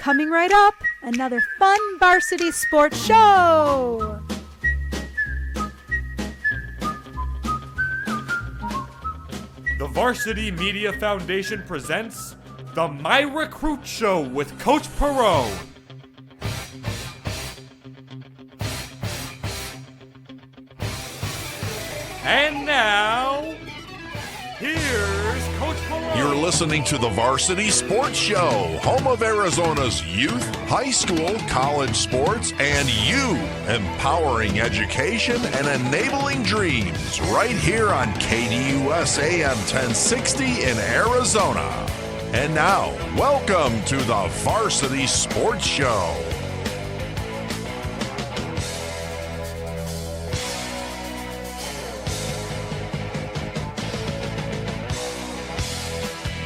Coming right up, another fun varsity sports show. The Varsity Media Foundation presents the My Recruit Show with Coach Perrone. And now, here's Coach Perrone. You're listening to the Varsity Sports Show, home of Arizona's youth, high school, college sports, and you, empowering education and enabling dreams, right here on KDUS AM 1060 in Arizona. And now, welcome to the Varsity Sports Show.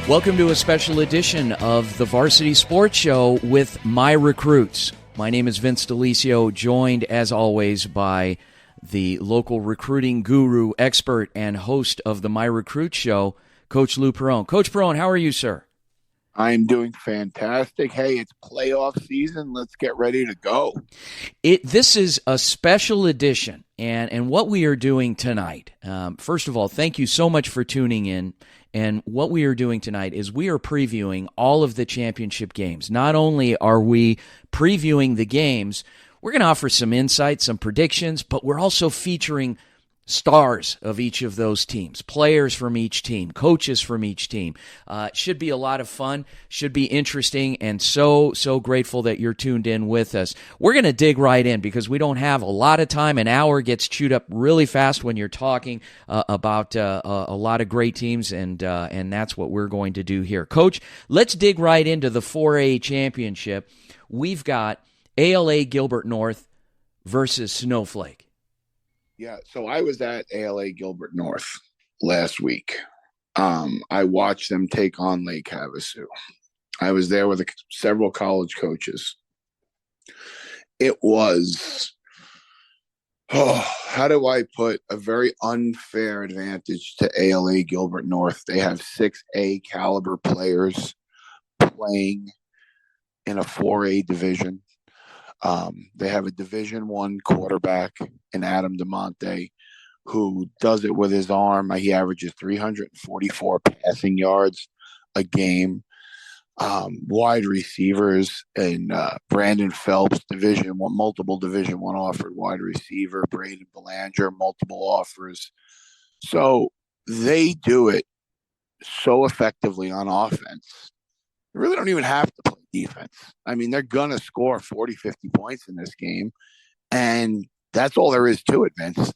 Welcome to a special edition of the Varsity Sports Show with My Recruits. My name is Vince D'Aliesio, joined as always by the local recruiting guru, expert, and host of the My Recruits Show, Coach Lou Perrone. Coach Perrone, how are you, sir? I'm doing fantastic. Hey, it's playoff season. Let's get ready to go. This is a special edition, and what we are doing tonight, first of all, thank you so much for tuning in. And what we are doing tonight is we are previewing all of the championship games. Not only are we previewing the games, we're going to offer some insights, some predictions, but we're also featuring stars of each of those teams, players from each team, coaches from each team. It should be a lot of fun, should be interesting, and so grateful that you're tuned in with us. We're going to dig right in because we don't have a lot of time. An hour gets chewed up really fast when you're talking about a lot of great teams, and that's what we're going to do here. Coach, let's dig right into the 4A championship. We've got ala-Gilbert North versus Snowflake. Yeah, so I was at ala-Gilbert North last week. I watched them take on Lake Havasu. I was there with several college coaches. It was, how do I put, a very unfair advantage to ala-Gilbert North. They have 6A caliber players playing in a 4A division. They have a Division I quarterback in Adam DeMonte who does it with his arm. He averages 344 passing yards a game. Wide receivers and Brandon Phelps, multiple Division I offered wide receiver. Braden Belanger, multiple offers. So they do it so effectively on offense. They really don't even have to play defense. I mean, they're going to score 40, 50 points in this game, and that's all there is to it, Vince.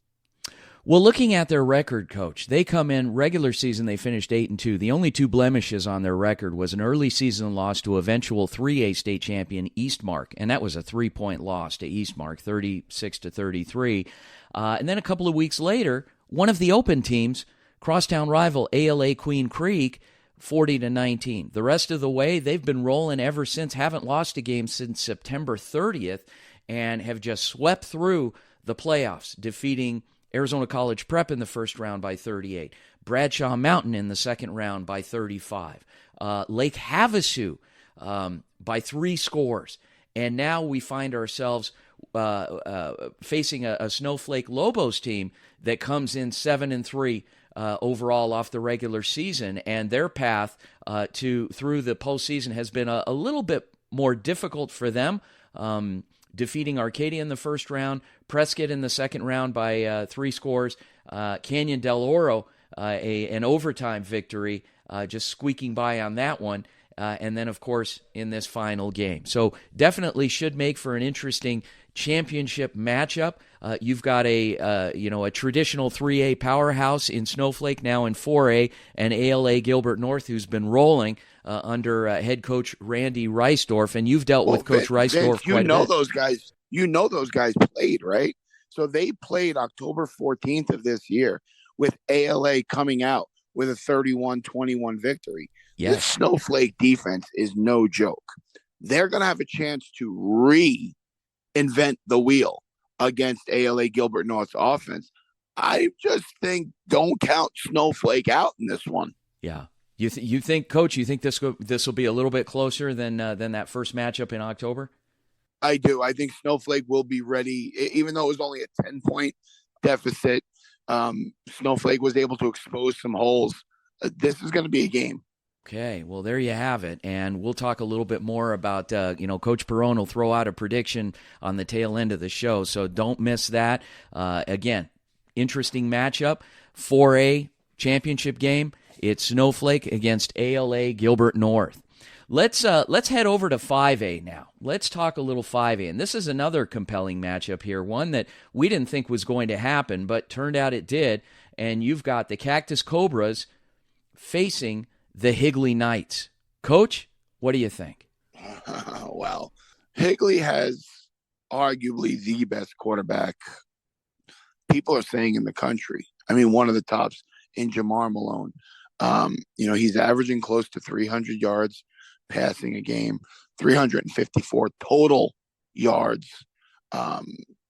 Well, looking at their record, Coach, they come in regular season, they finished 8-2. The only two blemishes on their record was an early season loss to eventual 3A state champion Eastmark, and that was a 3-point loss to Eastmark, 36-33. And then a couple of weeks later, one of the open teams, crosstown rival ALA Queen Creek, 40-19. The rest of the way, they've been rolling ever since, haven't lost a game since September 30th, and have just swept through the playoffs, defeating Arizona College Prep in the first round by 38, Bradshaw Mountain in the second round by 35, Lake Havasu by 3 scores, and now we find ourselves facing a Snowflake Lobos team that comes in 7-3 overall off the regular season, and their path through the postseason has been a little bit more difficult for them. Defeating Arcadia in the first round, Prescott in the second round by 3 scores, Canyon del Oro an overtime victory, just squeaking by on that one. And then, of course, in this final game. So definitely should make for an interesting championship matchup. You've got a traditional 3A powerhouse in Snowflake, now in 4A, and ala-Gilbert North, who's been rolling under head coach Randy Reisdorf, and you've dealt with Coach Reisdorf quite a bit. Those guys played, right? So they played October 14th of this year with ALA coming out with a 31-21 victory. Yes. This Snowflake defense is no joke. They're going to have a chance to reinvent the wheel against ala-Gilbert North's offense. I just think don't count Snowflake out in this one. Yeah. You think, Coach? You think this will be a little bit closer than that first matchup in October? I do. I think Snowflake will be ready, even though it was only a 10-point deficit. Snowflake was able to expose some holes. This is going to be a game. Okay, well, there you have it. And we'll talk a little bit more about, Coach Perrone will throw out a prediction on the tail end of the show, so don't miss that. Again, interesting matchup. 4A championship game. It's Snowflake against ala-Gilbert North. Let's head over to 5A now. Let's talk a little 5A. And this is another compelling matchup here, one that we didn't think was going to happen, but turned out it did. And you've got the Cactus Cobras facing the Higley Knights. Coach, what do you think? Well, Higley has arguably the best quarterback people are saying in the country. I mean, one of the tops in Jamar Malone. He's averaging close to 300 yards passing a game, 354 total yards.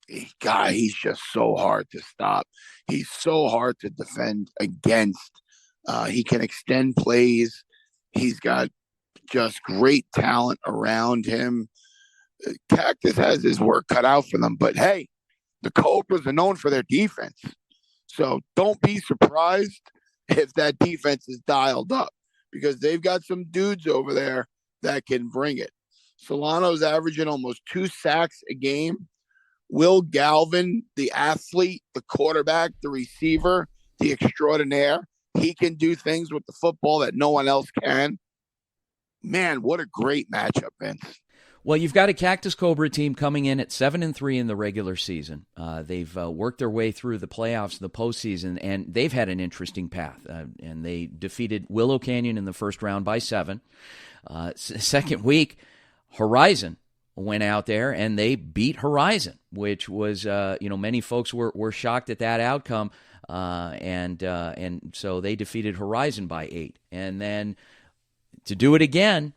He's just so hard to stop. He's so hard to defend against. He can extend plays. He's got just great talent around him. Cactus has his work cut out for them, but hey, the Cobras are known for their defense. So don't be surprised if that defense is dialed up, because they've got some dudes over there that can bring it. Solano's averaging almost 2 sacks a game. Will Galvin, the athlete, the quarterback, the receiver, the extraordinaire, he can do things with the football that no one else can. Man, what a great matchup, Vince. Well, you've got a Cactus Cobra team coming in at 7-3 in the regular season. They've worked their way through the playoffs, the postseason, and they've had an interesting path. And they defeated Willow Canyon in the first round by 7. Second week, Horizon went out there and they beat Horizon, which was, many folks were shocked at that outcome. And so they defeated Horizon by 8. And then to do it again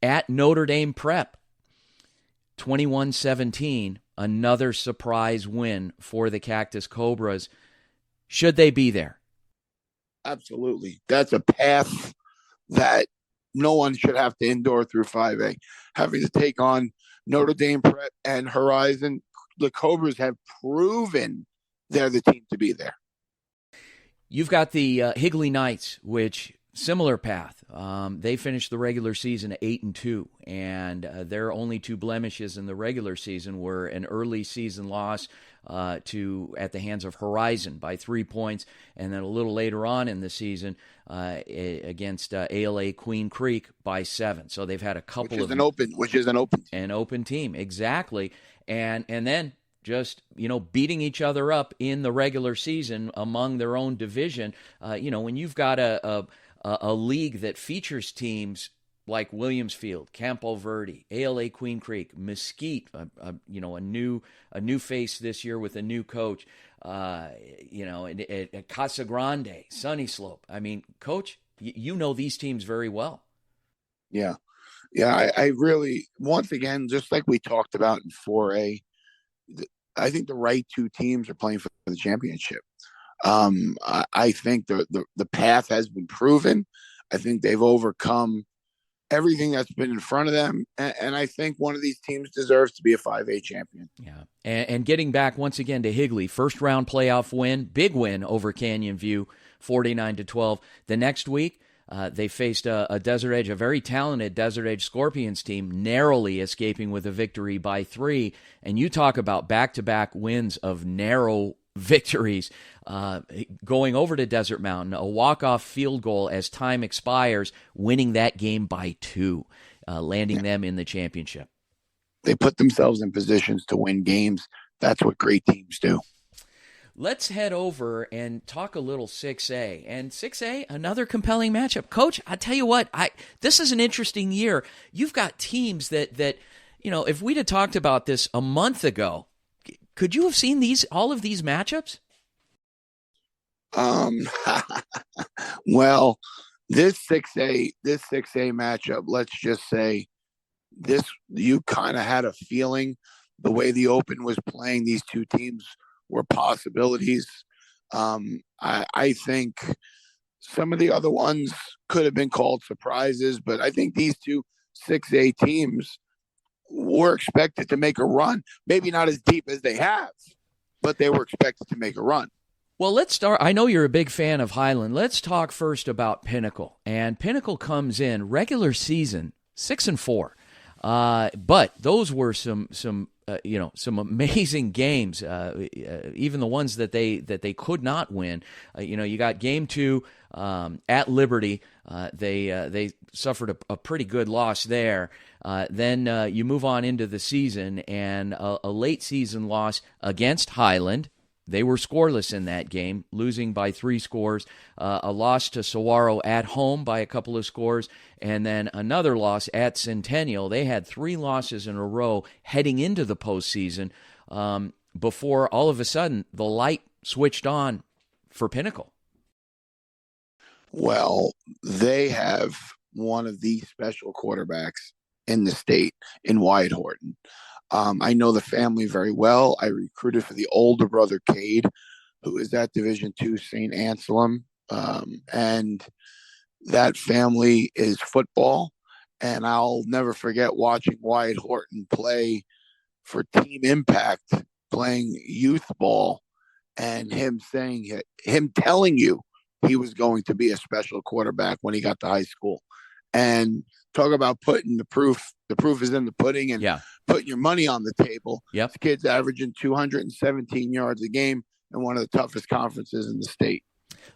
at Notre Dame Prep, 21-17, another surprise win for the Cactus Cobras. Should they be there? Absolutely. That's a path that no one should have to endure through 5A. Having to take on Notre Dame Prep and Horizon, the Cobras have proven they're the team to be there. You've got the Higley Knights, which similar path. They finished the regular season at 8-2, and their only 2 blemishes in the regular season were an early season loss at the hands of Horizon by 3 points, and then a little later on in the season against ALA Queen Creek by 7. So they've had a couple which is an open team, exactly, and then just beating each other up in the regular season among their own division. When you've got a league that features teams like Williamsfield, Campo Verde, ALA Queen Creek, Mesquite, a new face this year with a new coach, at Casa Grande, Sunny Slope. I mean, Coach, you know these teams very well. Yeah. I really, once again, just like we talked about in 4A, I think the right 2 teams are playing for the championship. I think the path has been proven. I think they've overcome everything that's been in front of them, and I think one of these teams deserves to be a 5A champion. Yeah, and getting back once again to Higley, first round playoff win, big win over Canyon View, 49-12. The next week, they faced a Desert Edge, a very talented Desert Edge Scorpions team, narrowly escaping with a victory by 3. And you talk about back-to-back wins of narrow victories, going over to Desert Mountain, a walk-off field goal as time expires, winning that game by 2, landing them in the championship. They put themselves in positions to win games. That's what great teams do. Let's head over and talk a little 6A. And 6A, another compelling matchup. Coach, I tell you what, this is an interesting year. You've got teams that if we'd have talked about this a month ago, could you have seen all of these matchups? Well, this 6A matchup, let's just say this, you kind of had a feeling the way the Open was playing, these 2 teams were possibilities. I think Some of the other ones could have been called surprises, but I think these two 6A teams were expected to make a run. Maybe not as deep as they have, but they were expected to make a run. Well, let's start. I know you're a big fan of Highland. Let's talk first about Pinnacle. And Pinnacle comes in regular season 6-4. But those were some amazing games. Even the ones that they could not win. You got game 2 at Liberty. They suffered a pretty good loss there. Then you move on into the season and a late season loss against Highland. They were scoreless in that game, losing by 3 scores. A loss to Saguaro at home by a couple of scores, and then another loss at Centennial. They had 3 losses in a row heading into the postseason before all of a sudden the light switched on for Pinnacle. Well, they have one of the special quarterbacks in the state in Wyatt Horton. I know the family very well. I recruited for the older brother, Cade, who is at Division II St. Anselm. And that family is football. And I'll never forget watching Wyatt Horton play for Team Impact, playing youth ball, and him telling you he was going to be a special quarterback when he got to high school. And talk about putting the proof is in the pudding, and putting your money on the table. Yep. This kid's averaging 217 yards a game in one of the toughest conferences in the state.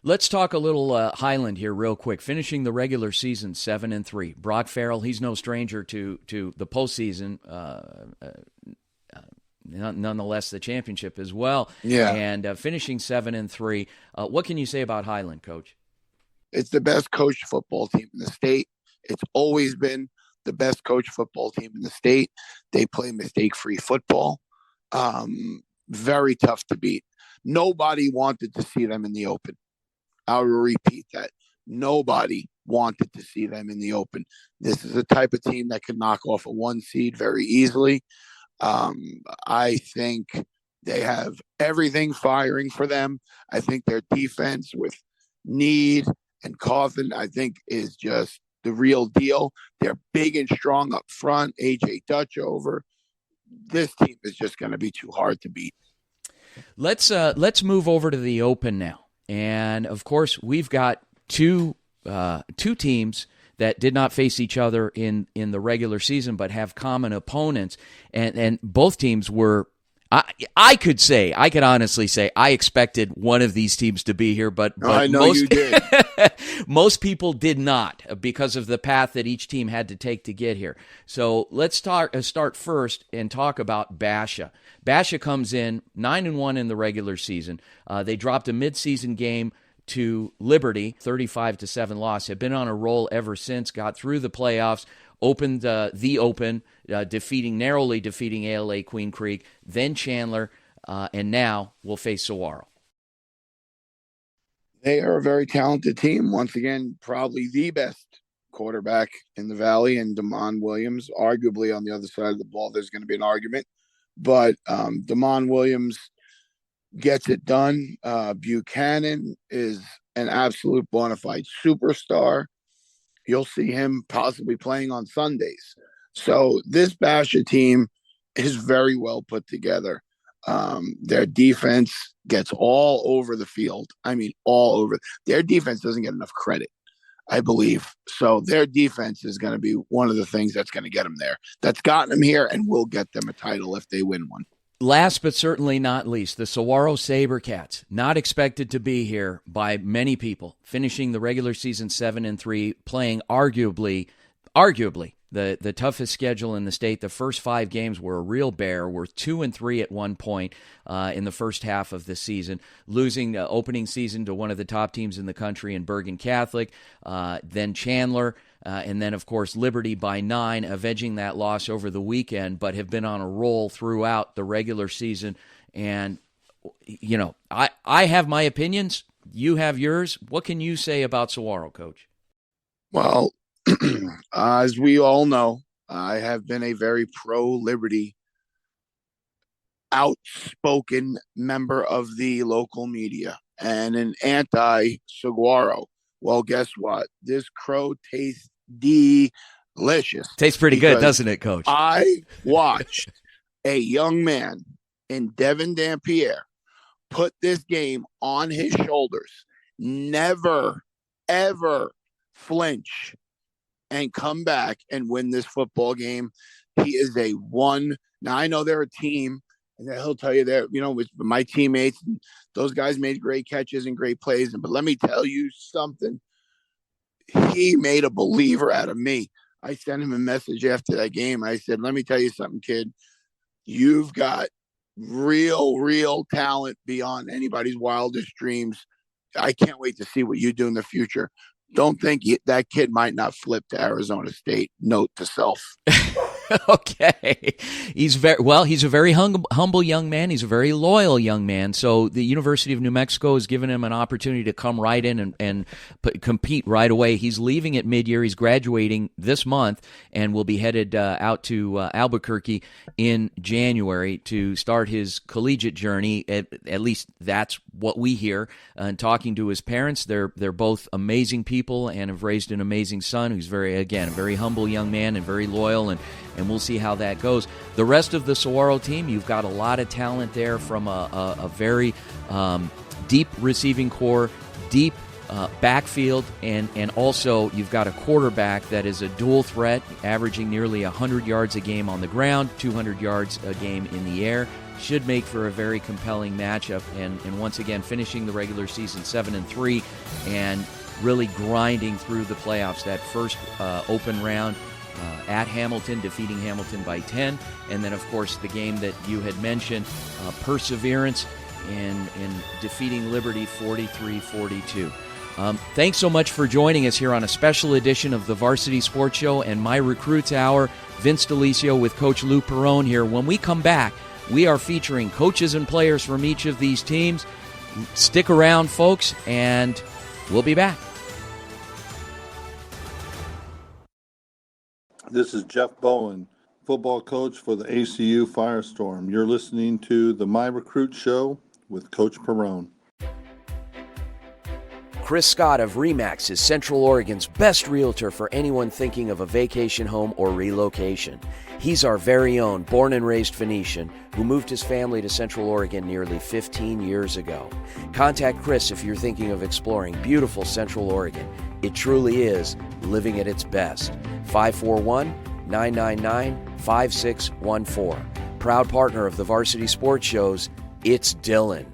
Let's talk a little Highland here real quick. Finishing the regular season 7-3. Brock Farrell, he's no stranger to the postseason. Nonetheless, the championship as well. Yeah. And finishing 7-3. What can you say about Highland, Coach? It's the best coached football team in the state. It's always been the best coached football team in the state. They play mistake-free football. Very tough to beat. Nobody wanted to see them in the open. I will repeat that. Nobody wanted to see them in the open. This is the type of team that can knock off a 1 seed very easily. I think they have everything firing for them. I think their defense with Need and Coffin, I think, is just the real deal. They're big and strong up front. AJ Dutch over. This team is just going to be too hard to beat. Let's move over to the Open now. And of course, we've got two teams that did not face each other in the regular season, but have common opponents. And both teams were, I could honestly say, I expected one of these teams to be here, but I know you did. Most people did not, because of the path that each team had to take to get here. So let's start first and talk about Basha. Basha comes in 9-1 in the regular season. They dropped a midseason game to Liberty, 35-7 loss. Have been on a roll ever since. Got through the playoffs. Opened the Open, narrowly defeating ALA Queen Creek, then Chandler, and now will face Saguaro. They are a very talented team. Once again, probably the best quarterback in the Valley, and Damon Williams. Arguably on the other side of the ball, there's going to be an argument. But Damon Williams gets it done. Buchanan is an absolute bona fide superstar. You'll see him possibly playing on Sundays. So this Basha team is very well put together. Their defense gets all over the field. I mean, all over. Their defense doesn't get enough credit, I believe. So their defense is going to be one of the things that's going to get them there. That's gotten them here and will get them a title if they win one. Last but certainly not least, the Saguaro Sabercats, not expected to be here by many people, finishing the regular season 7-3, playing arguably the toughest schedule in the state. The first 5 games were a real bear. We're 2-3 at one point in the first half of the season, losing the opening season to one of the top teams in the country in Bergen Catholic, then Chandler, and then, of course, Liberty by 9, avenging that loss over the weekend, but have been on a roll throughout the regular season. And, you know, I have my opinions. You have yours. What can you say about Saguaro, Coach? Well, as we all know, I have been a very pro-Liberty, outspoken member of the local media and an anti-Saguaro. Well, guess what? This crow tastes delicious. Tastes pretty good, doesn't it, Coach? I watched a young man in Devin Dampierre put this game on his shoulders, never, ever flinch, and come back and win this football game. He is a one. Now, I know they're a team, and he'll tell you that, with my teammates, those guys made great catches and great plays. But let me tell you something. He made a believer out of me. I sent him a message after that game. I said, let me tell you something, kid. You've got real talent beyond anybody's wildest dreams. I can't wait to see what you do in the future. Don't think that kid might not flip to Arizona State. Note to self. Okay. He's a very humble young man. He's a very loyal young man. So the University of New Mexico has given him an opportunity to come right in and compete right away. He's leaving at mid-year. He's graduating this month and will be headed out to Albuquerque in January to start his collegiate journey. At least that's what we hear. And talking to his parents, they're both amazing people and have raised an amazing son who's a very humble young man and very loyal, and we'll see how that goes. The rest of the Saguaro team, you've got a lot of talent there from a very deep receiving core, deep backfield, and also you've got a quarterback that is a dual threat, averaging nearly 100 yards a game on the ground, 200 yards a game in the air. Should make for a very compelling matchup, and once again finishing the regular season 7-3 and really grinding through the playoffs. That first open round at Hamilton, defeating Hamilton by 10, and then of course the game that you had mentioned, perseverance in defeating Liberty 43-42. Thanks so much for joining us here on a special edition of the Varsity Sports Show and My Recruits Hour. Vince D'Aliesio with Coach Lou Perrone here. When we come back, we are featuring coaches and players from each of these teams. Stick around, folks, and we'll be back. This is Jeff Bowen, football coach for the ACU Firestorm. You're listening to the My Recruit Show with Coach Perrone. Chris Scott of RE/MAX is Central Oregon's best realtor for anyone thinking of a vacation home or relocation. He's our very own born and raised Phoenician who moved his family to Central Oregon nearly 15 years ago. Contact Chris if you're thinking of exploring beautiful Central Oregon. It truly is living at its best. 541-999-5614. Proud partner of the Varsity Sports Shows, it's Dylan.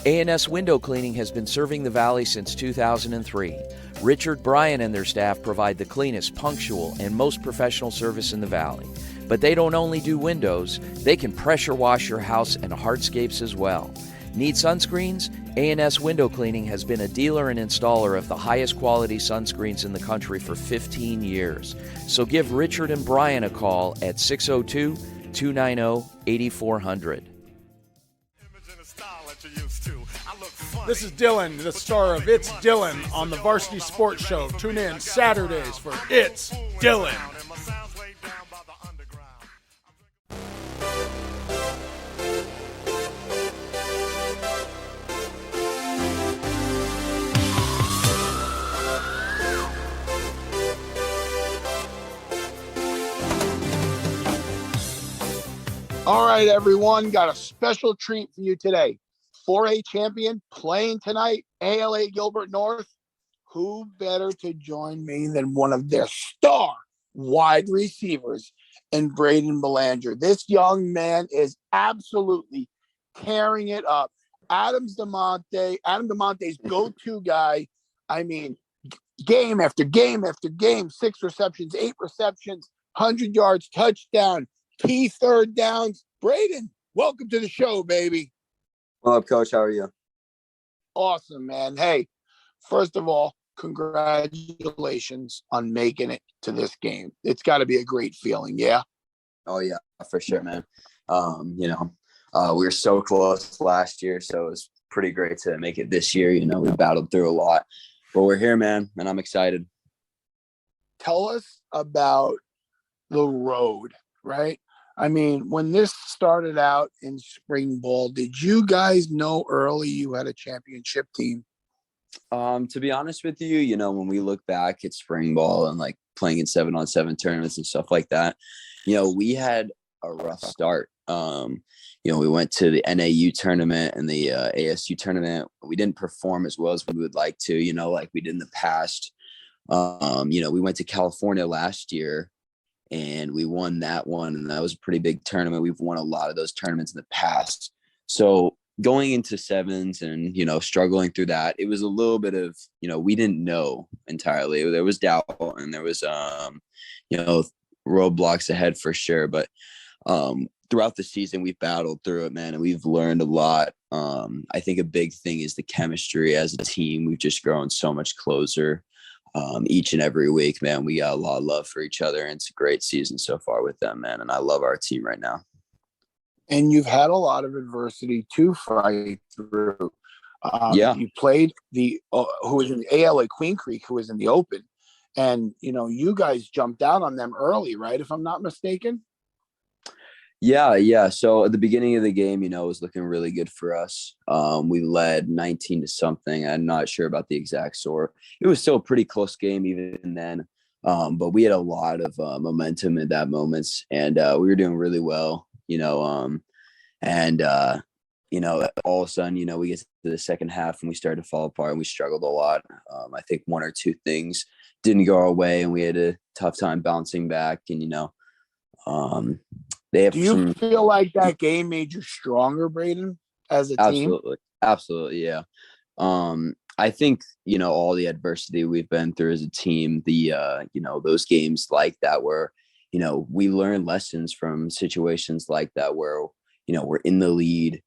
A&S Window Cleaning has been serving the Valley since 2003. Richard, Bryan, and their staff provide the cleanest, punctual, and most professional service in the Valley. But they don't only do windows, they can pressure wash your house and hardscapes as well. Need sunscreens? A&S Window Cleaning has been a dealer and installer of the highest quality sunscreens in the country for 15 years. So give Richard and Bryan a call at 602-290-8400. This is Dylan, the star of It's Dylan on the Varsity Sports Show. Tune in Saturdays for It's Dylan. All right, everyone, got a special treat for you today. 4A champion playing tonight, ala-Gilbert North. Who better to join me than one of their star wide receivers in Braden Belanger? This young man is absolutely tearing it up. Adam DeMonte's go-to guy. I mean, game after game after game, 6 receptions, 8 receptions, 100 yards, touchdown, key third downs. Braden, welcome to the show, baby. What up, Coach? How are you? Awesome, man. Hey, first of all, congratulations on making it to this game. It's got to be a great feeling, yeah? Oh, yeah, for sure, man. We were so close last year, so it was pretty great to make it this year. We battled through a lot, but we're here, man, and I'm excited. Tell us about the road, right? I mean, when this started out in spring ball, did you guys know early you had a championship team? To be honest with you, when we look back at spring ball and like playing in 7-on-7 tournaments and stuff like that, we had a rough start. We went to the NAU tournament and the ASU tournament. We didn't perform as well as we would like to, like we did in the past. We went to California last year and we won that one. And that was a pretty big tournament. We've won a lot of those tournaments in the past. So going into sevens and, struggling through that, it was a little bit of, we didn't know entirely. There was doubt and there was, roadblocks ahead for sure. But throughout the season, we've battled through it, man, and we've learned a lot. I think a big thing is the chemistry as a team. We've just grown so much closer each and every week, man. We got a lot of love for each other, and it's a great season so far with them, man. And I love our team right now. And you've had a lot of adversity to fight through. Yeah. You played who was in the ALA Queen Creek, who was in the Open. And, you guys jumped out on them early, right? If I'm not mistaken. Yeah. So at the beginning of the game, it was looking really good for us. We led 19 to something. I'm not sure about the exact score. It was still a pretty close game even then. But we had a lot of momentum in that moments, and we were doing really well, all of a sudden, we get to the second half and we started to fall apart and we struggled a lot. I think one or two things didn't go our way and we had a tough time bouncing back. And, they have. Do you feel like that game made you stronger, Braden, as a team? Absolutely. Yeah. I think, all the adversity we've been through as a team, those games like that where, we learn lessons from situations like that where, we're in the lead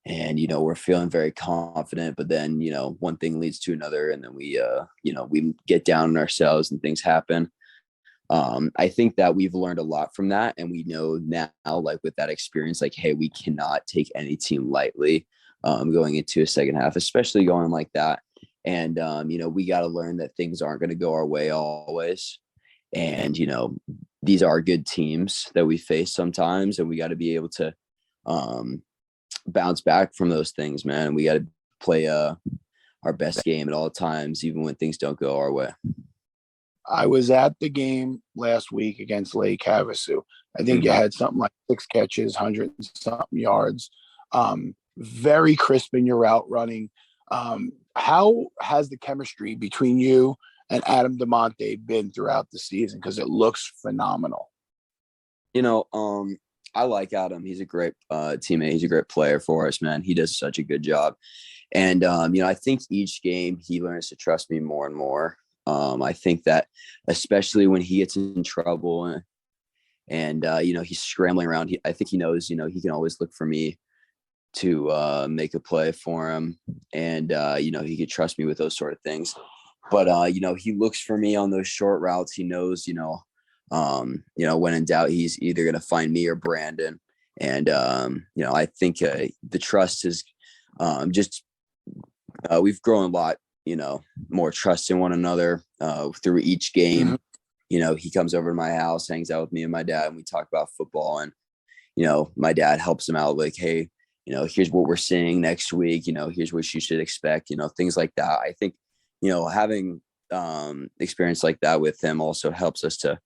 and, we're feeling very confident, but then, one thing leads to another. And then we get down on ourselves and things happen. I think that we've learned a lot from that. And we know now, like with that experience, like, hey, we cannot take any team lightly going into a second half, especially going like that. And, we got to learn that things aren't going to go our way always. And, these are good teams that we face sometimes, and we got to be able to bounce back from those things, man. We got to play our best game at all times, even when things don't go our way. I was at the game last week against Lake Havasu. I think you had something like 6 catches, 100 and something yards. Very crisp in your route running. How has the chemistry between you and Adam DeMonte been throughout the season? Because it looks phenomenal. I like Adam. He's a great teammate. He's a great player for us, man. He does such a good job. And, I think each game he learns to trust me more and more. I think that especially when he gets in trouble and he's scrambling around, I think he knows, he can always look for me to make a play for him. And, he could trust me with those sort of things. But, he looks for me on those short routes. He knows, when in doubt, he's either going to find me or Brandon. And, I think the trust is we've grown a lot, more trust in one another through each game. He comes over to my house, hangs out with me and my dad, and we talk about football. And, my dad helps him out, like, hey, here's what we're seeing next week. Here's what you should expect, things like that. I think, having experience like that with him also helps us to,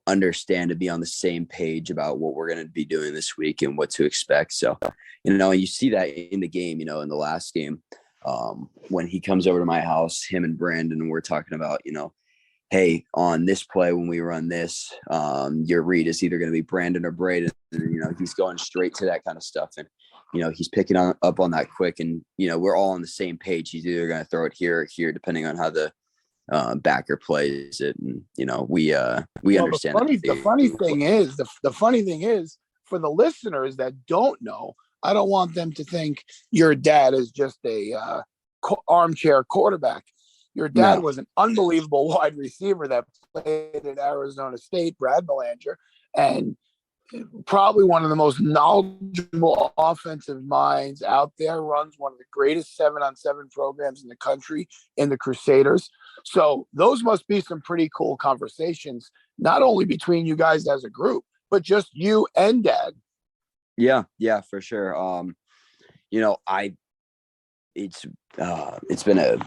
understand and be on the same page about what we're going to be doing this week and what to expect. So, and you see that in the game, in the last game, when he comes over to my house, him and Brandon, and we're talking about, hey, on this play, when we run this, your read is either going to be Brandon or Braden. And, he's going straight to that kind of stuff. And, he's picking up on that quick, and, we're all on the same page. He's either going to throw it here or here, depending on how the backer plays it. And, we understand. The funny thing is for the listeners that don't know, I don't want them to think your dad is just a armchair quarterback. Your dad was an unbelievable wide receiver that played at Arizona State, Brad Belanger, and probably one of the most knowledgeable offensive minds out there, runs one of the greatest 7-on-7 programs in the country in the Crusaders. So those must be some pretty cool conversations, not only between you guys as a group, but just you and dad. Yeah, for sure. It's been a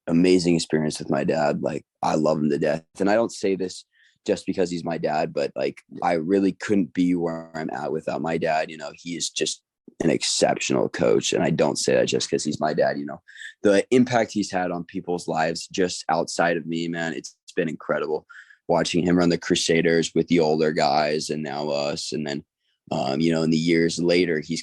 amazing experience with my dad. Like, I love him to death. And I don't say this just because he's my dad, but like, I really couldn't be where I'm at without my dad. He is just an exceptional coach. And I don't say that just because he's my dad. The impact he's had on people's lives just outside of me, man, it's been incredible watching him run the Crusaders with the older guys and now us. And then, in the years later, he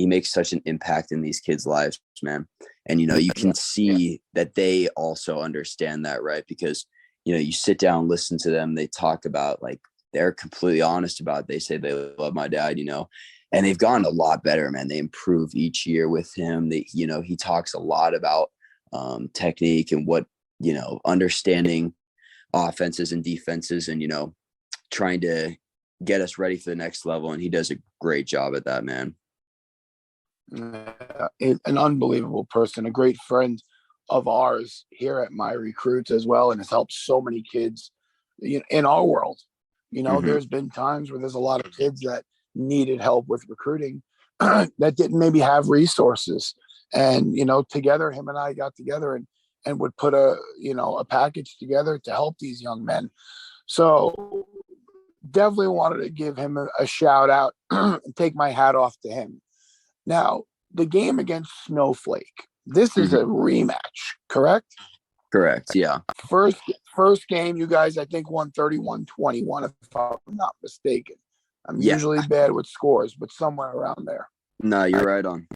makes such an impact in these kids' lives, man. And, you can see that they also understand that, right? Because, you sit down, listen to them, they talk about, like, they're completely honest about it. They say they love my dad, and they've gotten a lot better, man. They improve each year with him. He talks a lot about technique and what, understanding offenses and defenses and, trying to get us ready for the next level. And he does a great job at that, man. An unbelievable person, a great friend of ours here at My Recruits as well, and has helped so many kids in our world. There's been times where there's a lot of kids that needed help with recruiting that didn't maybe have resources. And, together, him and I got together and would put a package together to help these young men. So definitely wanted to give him a shout out and take my hat off to him. Now, the game against Snowflake, this is a rematch, correct? Correct. Yeah. First game, you guys, I think, won 31-21, if I'm not mistaken. I'm usually bad with scores, but somewhere around there. No, you're right on.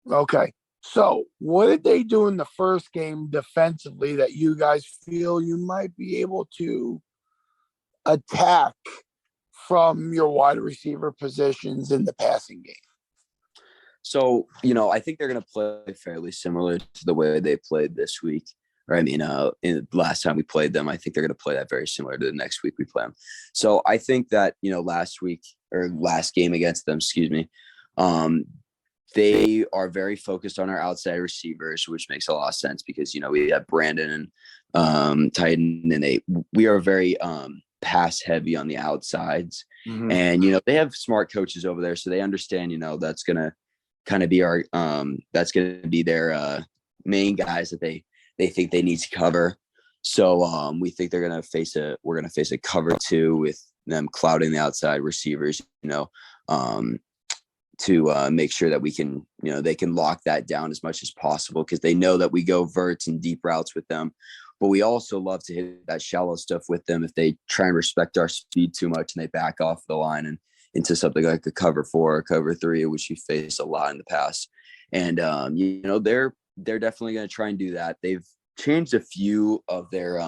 Okay. So what did they do in the first game defensively that you guys feel you might be able to attack from your wide receiver positions in the passing game? So, I think they're going to play fairly similar to the way they played this week. Or, in the last time we played them, I think they're going to play that very similar to the next week we play them. So I think that, last game against them, they are very focused on our outside receivers, which makes a lot of sense because, we have Brandon and Titan, and we are very pass heavy on the outsides. And, they have smart coaches over there, so they understand, that's going to kind of be that's going to be their main guys that they think they need to cover. So we think we're going to face a cover 2 with them clouding the outside receivers, to make sure that we can, they can lock that down as much as possible because they know that we go verts and deep routes with them. But we also love to hit that shallow stuff with them if they try and respect our speed too much and they back off the line and into something like a cover 4 or cover 3, which we faced a lot in the past. And, they're definitely going to try and do that. They've changed a few of their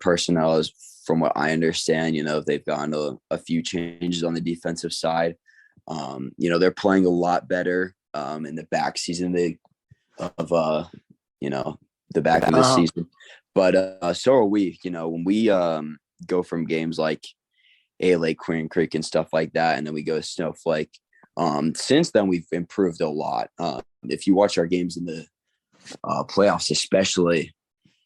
personnel from what I understand. They've gone a few changes on the defensive side. They're playing a lot better in the back season of the back of the season. But so are we. When we go from games like ala Queen Creek and stuff like that, and then we go to Snowflake. Since then, we've improved a lot. If you watch our games in the playoffs, especially,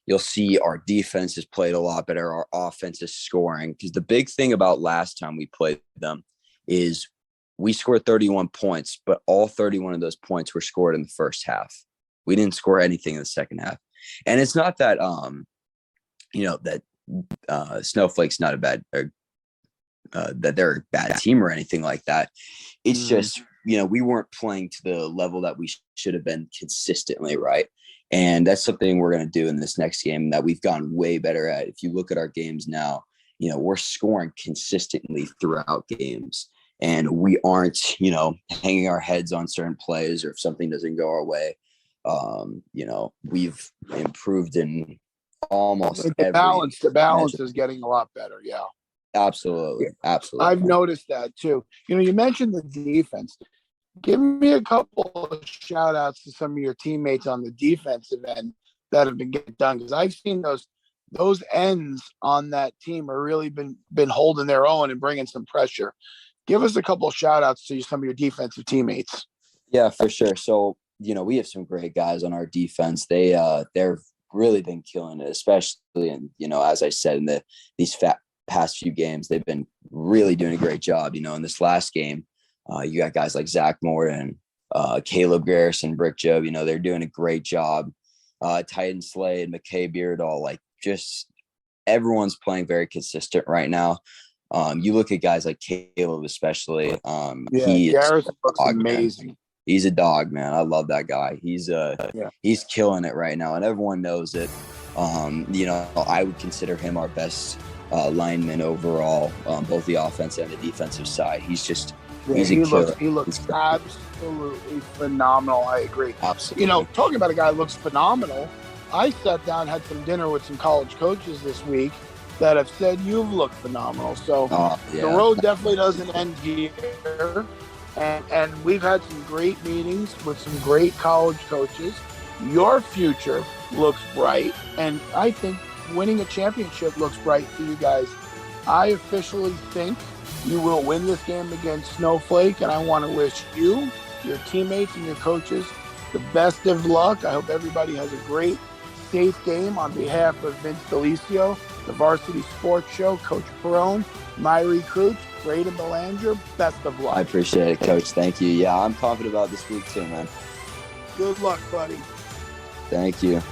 you'll see our defense has played a lot better. Our offense is scoring because the big thing about last time we played them is we scored 31 points, but all 31 of those points were scored in the first half. We didn't score anything in the second half. And it's not that, Snowflake's not a bad, that they're a bad team or anything like that. It's just, we weren't playing to the level that we should have been consistently, right? And that's something we're going to do in this next game that we've gotten way better at. If you look at our games now, we're scoring consistently throughout games. And we aren't, hanging our heads on certain plays, or if something doesn't go our way, we've improved in almost the balance is getting a lot better. Yeah, absolutely. I've noticed that too. You mentioned the defense. Give me a couple of shout outs to some of your teammates on the defensive end that have been getting done, because I've seen those ends on that team are really been holding their own and bringing some pressure. Give us a couple of shout outs to some of your defensive teammates. Yeah, for sure. So, we have some great guys on our defense. They've really been killing it, especially in, as I said, in these past few games, they've been really doing a great job. In this last game, you got guys like Zach Morton, Caleb Garrison, Brick Job, they're doing a great job. Titan Slade, McKay Beardall, like just everyone's playing very consistent right now. You look at guys like Caleb, especially. Garrison looks amazing. Man. He's a dog, man. I love that guy. He's killing it right now, and everyone knows it. I would consider him our best lineman overall, both the offense and the defensive side. He's a killer. He looks absolutely phenomenal. I agree. Absolutely. Talking about a guy who looks phenomenal, I sat down, had some dinner with some college coaches this week that have said you've looked phenomenal. So the road definitely doesn't end here. And we've had some great meetings with some great college coaches. Your future looks bright, and I think winning a championship looks bright for you guys. I officially think you will win this game against Snowflake, and I want to wish you, your teammates, and your coaches the best of luck. I hope everybody has a great, safe game. On behalf of Vince D'Aliesio, the Varsity Sports Show, Coach Perrone, my recruits, Braden Belanger, best of luck. I appreciate it, Coach. Thank you. Yeah, I'm confident about this week too, man. Good luck, buddy. Thank you.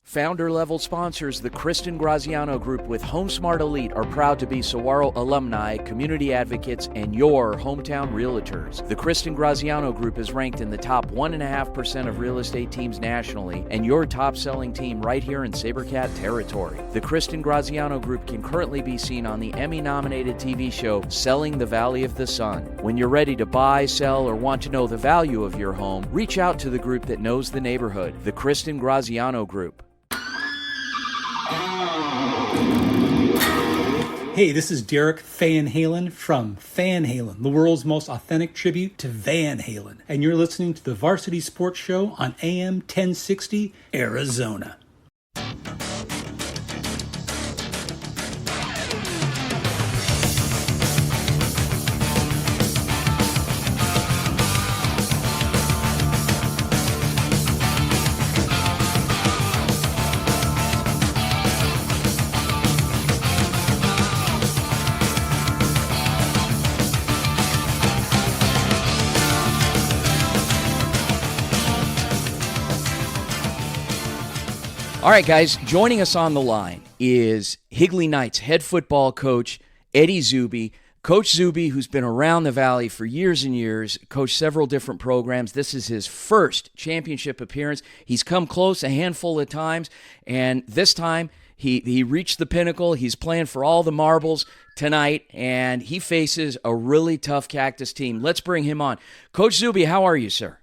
Founder-level sponsors, the Kristen Graziano Group with HomeSmart Elite, are proud to be Saguaro alumni, community advocates, and your hometown realtors. The Kristen Graziano Group is ranked in the top 1.5% of real estate teams nationally, and your top-selling team right here in SaberCat territory. The Kristen Graziano Group can currently be seen on the Emmy-nominated TV show Selling the Valley of the Sun. When you're ready to buy, sell, or want to know the value of your home, reach out to the group that knows the neighborhood, the Kristen Graziano Group. Hey, this is Derek Van Halen from Van Halen, the world's most authentic tribute to Van Halen. And you're listening to the Varsity Sports Show on AM 1060, Arizona. All right, guys, joining us on the line is Higley Knights head football coach Eddie Zuby. Coach Zuby, who's been around the Valley for years and years, coached several different programs. This is his first championship appearance. He's come close a handful of times, and this time he reached the pinnacle. He's playing for all the marbles tonight, and he faces a really tough Cactus team. Let's bring him on. Coach Zuby, how are you, sir?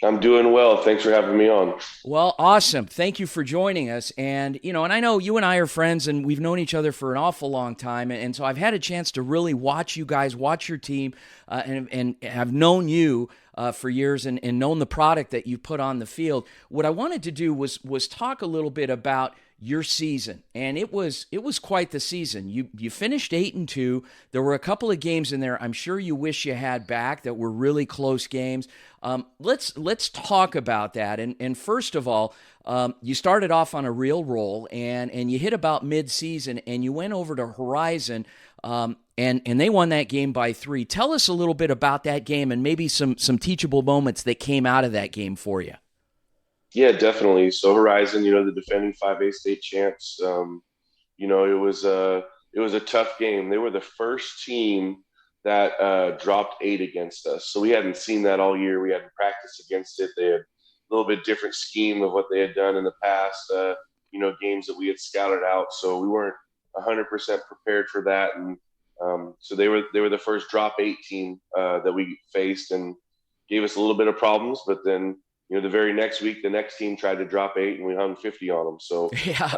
I'm doing well. Thanks for having me on. Well, awesome. Thank you for joining us. And, and I know you and I are friends, and we've known each other for an awful long time. And so I've had a chance to really watch you guys, watch your team, and have known you for years and known the product that you put on the field. What I wanted to do was talk a little bit about your season, and it was quite the season. You finished 8-2. There were a couple of games in there I'm sure you wish you had back that were really close games. Let's talk about that. And first of all, you started off on a real roll, and you hit about mid-season, and you went over to Horizon, and they won that game by 3. Tell us a little bit about that game and maybe some teachable moments that came out of that game for you. Yeah, definitely. So Horizon, the defending 5A state champs, it was a tough game. They were the first team that dropped 8 against us. So we hadn't seen that all year. We hadn't practiced against it. They had a little bit different scheme of what they had done in the past, games that we had scouted out. So we weren't 100% prepared for that. And so they were the first drop 8 team that we faced and gave us a little bit of problems, but then the very next week, the next team tried to drop 8, and we hung 50 on them. So we kind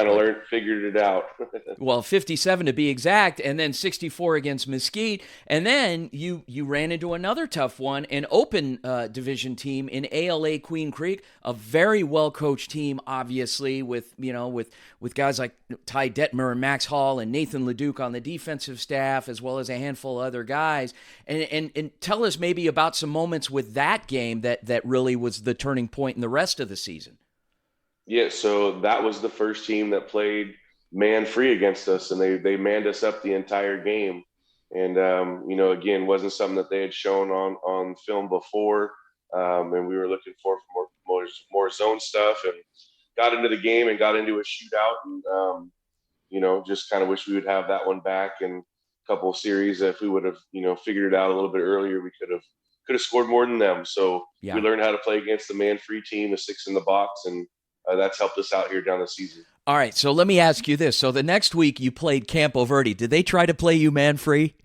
of figured it out. Well, 57 to be exact, and then 64 against Mesquite. And then you ran into another tough one, an open division team in ALA Queen Creek, a very well-coached team, obviously, with guys like Ty Detmer and Max Hall and Nathan LeDuc on the defensive staff, as well as a handful of other guys. And tell us maybe about some moments with that game that really was the turning point in the rest of the season. Yeah, so that was the first team that played, man free against us, and they manned us up the entire game. And again, wasn't something that they had shown on film before, and we were looking for more zone stuff, and got into the game and got into a shootout, and just kind of wish we would have that one back. And a couple of series, if we would have figured it out a little bit earlier, we could have scored more than them. So we learned how to play against the man-free team, the 6 in the box, and that's helped us out here down the season. All right, so let me ask you this. So the next week you played Campo Verde. Did they try to play you man-free?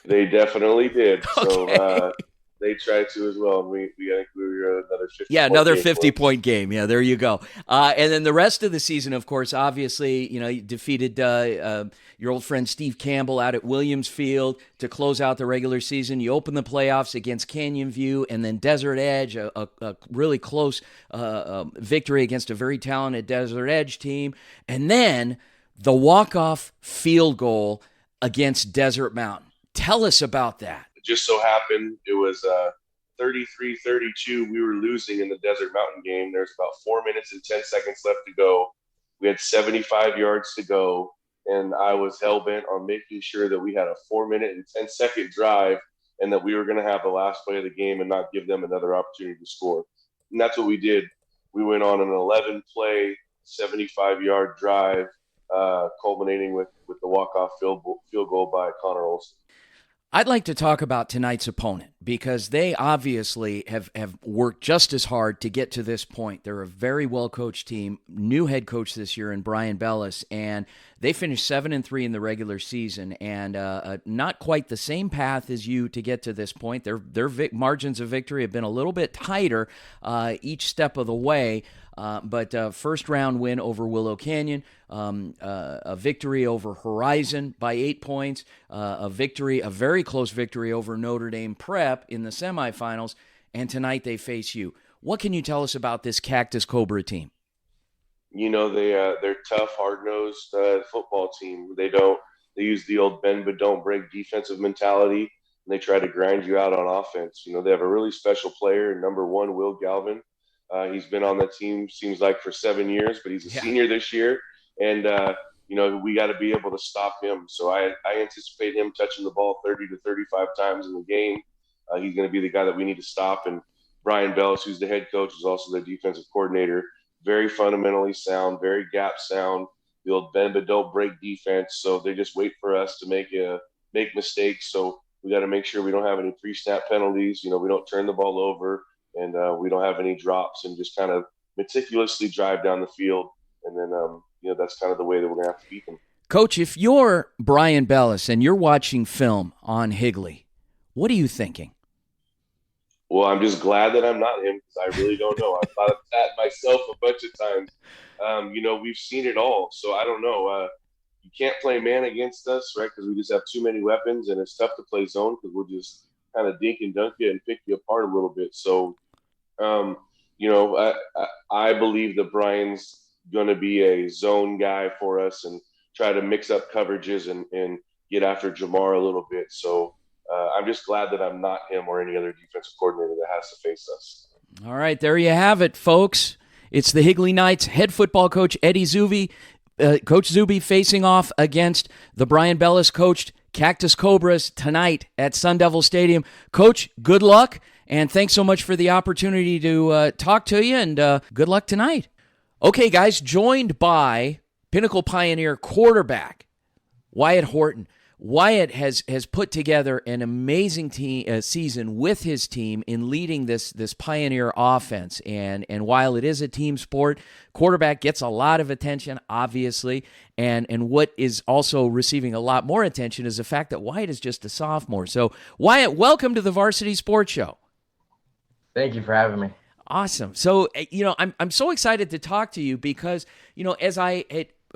They definitely did. Okay. So they tried to as well. I think we were another 50. Yeah, another 50-point game. Yeah, there you go. And then the rest of the season, of course, obviously, you defeated your old friend Steve Campbell out at Williams Field to close out the regular season. You opened the playoffs against Canyon View and then Desert Edge, a really close victory against a very talented Desert Edge team. And then the walk-off field goal against Desert Mountain. Tell us about that. It just so happened it was 33-32. We were losing in the Desert Mountain game. There's about 4 minutes and 10 seconds left to go. We had 75 yards to go, and I was hell-bent on making sure that we had a 4-minute and 10-second drive and that we were going to have the last play of the game and not give them another opportunity to score. And that's what we did. We went on an 11-play, 75-yard drive, culminating with the walk-off field goal by Connor Olson. I'd like to talk about tonight's opponent because they obviously have worked just as hard to get to this point. They're a very well-coached team, new head coach this year in Brian Bellis, and they finished 7-3 in the regular season, and not quite the same path as you to get to this point. Their margins of victory have been a little bit tighter each step of the way. But first-round win over Willow Canyon, a victory over Horizon by 8 points, a very close victory over Notre Dame Prep in the semifinals, and tonight they face you. What can you tell us about this Cactus Cobra team? They're tough, hard-nosed football team. They use the old bend but don't break defensive mentality, and they try to grind you out on offense. They have a really special player, number 1, Will Galvin. He's been on the team, seems like, for 7 years, but he's a senior this year. And, we got to be able to stop him. So I anticipate him touching the ball 30 to 35 times in the game. He's going to be the guy that we need to stop. And Brian Bellis, who's the head coach, is also the defensive coordinator. Very fundamentally sound, very gap sound, the old bend but don't break defense. So they just wait for us to make mistakes. So we got to make sure we don't have any pre-snap penalties. We don't turn the ball over. And we don't have any drops, and just kind of meticulously drive down the field. And then, that's kind of the way that we're going to have to beat them. Coach, if you're Brian Bellis and you're watching film on Higley, what are you thinking? Well, I'm just glad that I'm not him because I really don't know. I've thought of that myself a bunch of times. We've seen it all. So I don't know. You can't play man against us, right, because we just have too many weapons, and it's tough to play zone because we'll just kind of dink and dunk you and pick you apart a little bit. So, I believe that Brian's going to be a zone guy for us and try to mix up coverages and get after Jamar a little bit. So I'm just glad that I'm not him or any other defensive coordinator that has to face us. All right, there you have it, folks. It's the Higley Knights head football coach Eddie Zuby, Coach Zuby facing off against the Brian Bellis coached Cactus Cobras tonight at Sun Devil Stadium. Coach, good luck, and thanks so much for the opportunity to talk to you, and good luck tonight. Okay, guys, joined by Pinnacle Pioneer quarterback Wyatt Horton. Wyatt has put together an amazing season with his team in leading this Pioneer offense. And while it is a team sport, quarterback gets a lot of attention, obviously. And what is also receiving a lot more attention is the fact that Wyatt is just a sophomore. So, Wyatt, welcome to the Varsity Sports Show. Thank you for having me. Awesome. So, I'm so excited to talk to you because,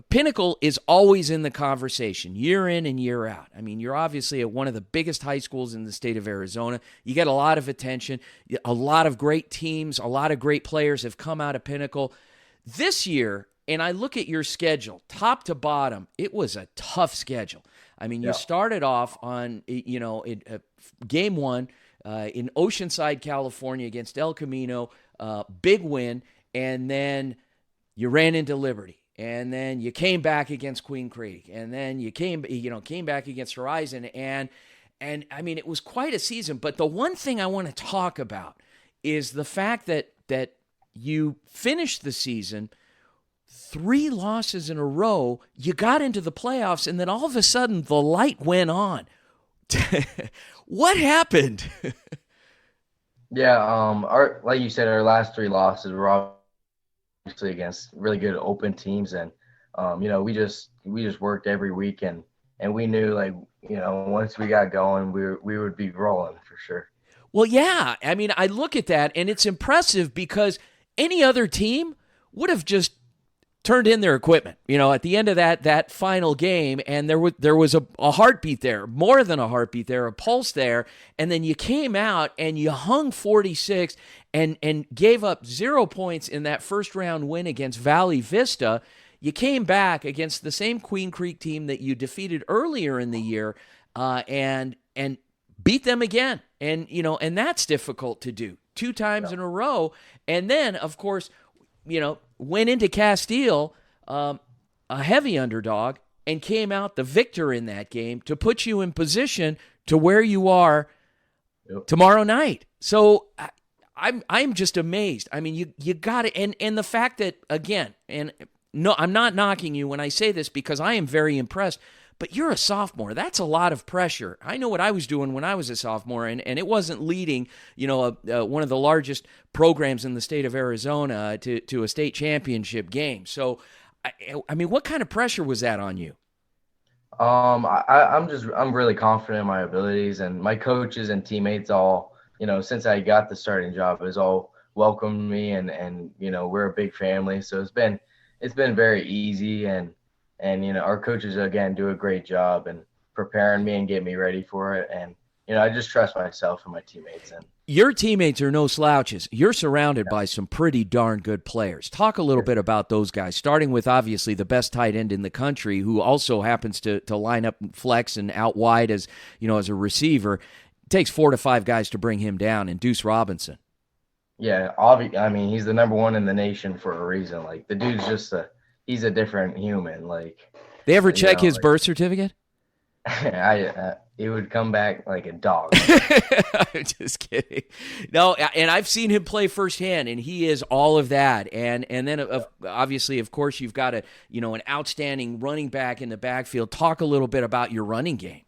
Pinnacle is always in the conversation, year in and year out. I mean, you're obviously at one of the biggest high schools in the state of Arizona. You get a lot of attention. A lot of great teams, a lot of great players have come out of Pinnacle. This year, and I look at your schedule, top to bottom, it was a tough schedule. I mean, you started off on, game one in Oceanside, California against El Camino, big win, and then you ran into Liberty. and then you came back against Queen Creek, and then you came back against Horizon, and I mean, it was quite a season. But the one thing I want to talk about is the fact that you finished the season 3 losses in a row. You got into the playoffs, and then all of a sudden the light went on. What happened? Yeah, like you said, our last 3 losses were obviously against really good open teams, and we just worked every week, and we knew, like, once we got going, we would be rolling for sure. Well, yeah, I mean, I look at that, and it's impressive because any other team would have just turned in their equipment, at the end of that final game, and there was a heartbeat there, more than a heartbeat there, a pulse there, and then you came out and you hung 46 and gave up 0 points in that first round win against Valley Vista. You came back against the same Queen Creek team that you defeated earlier in the year, and beat them again, and that's difficult to do 2 times in a row, and then of course, went into Castile, a heavy underdog, and came out the victor in that game to put you in position to where you are tomorrow night. So I'm just amazed. I mean, you got it, and the fact that, again, and no, I'm not knocking you when I say this because I am very impressed, but you're a sophomore. That's a lot of pressure. I know what I was doing when I was a sophomore, and it wasn't leading, one of the largest programs in the state of Arizona to a state championship game. So, I mean, what kind of pressure was that on you? I'm really confident in my abilities, and my coaches and teammates all, since I got the starting job, has all welcomed me, and we're a big family. So it's been very easy, and our coaches, again, do a great job in preparing me and get me ready for it. And, I just trust myself and my teammates. And your teammates are no slouches. You're surrounded by some pretty darn good players. Talk a little bit about those guys, starting with, obviously, the best tight end in the country, who also happens to line up and flex and out wide as a receiver. It takes 4 to 5 guys to bring him down, and Deuce Robinson. Yeah, I mean, he's the number 1 in the nation for a reason. Like, the dude's just he's a different human. Like, they ever check his birth certificate? He would come back like a dog. I'm just kidding. No, and I've seen him play firsthand, and he is all of that. And then obviously, of course, you've got an outstanding running back in the backfield. Talk a little bit about your running game.